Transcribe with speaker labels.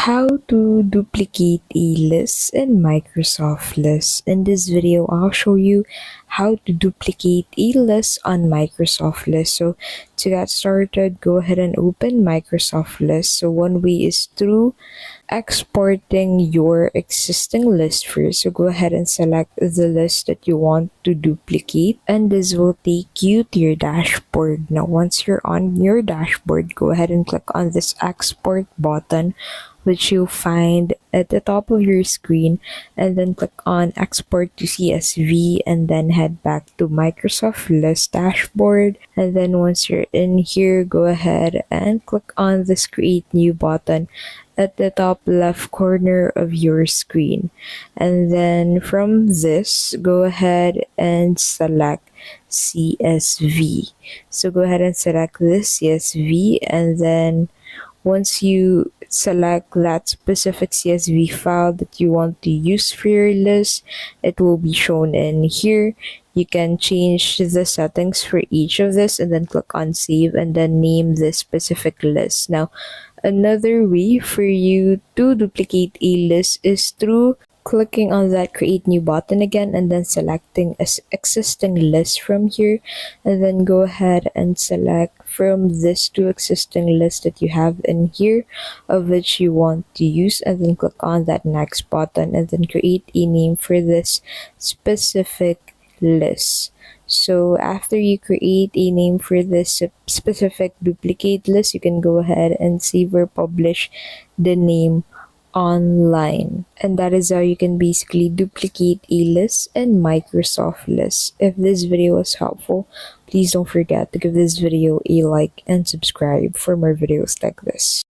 Speaker 1: How to duplicate a list in Microsoft List. In this video, I'll show you how to duplicate a list on Microsoft List. So to get started, go ahead and open Microsoft List. So one way is through exporting your existing list first. So go ahead and select the list that you want to duplicate, and this will take you to your dashboard. Now once you're on your dashboard, go ahead and click on this export button, which you'll find at the top of your screen, and then click on export to CSV, and then head back to Microsoft List dashboard. And then once you're in here, go ahead and click on this create new button at the top left corner of your screen. And then from this, go ahead and select CSV. So go ahead and select this CSV, and then once you select that specific CSV file that you want to use for your list, it will be shown in here. You can change the settings for each of this, and then click on save, and then name this specific list. Now, another way for you to duplicate a list is through clicking on that create new button again, and then selecting an existing list from here, and then go ahead and select from this two existing lists that you have in here of which you want to use, and then click on that next button, and then create a name for this specific list. So after you create a name for this specific duplicate list, you can go ahead and save or publish the name online, and that is how you can basically duplicate a list in Microsoft List. If this video was helpful, please don't forget to give this video a like and subscribe for more videos like this.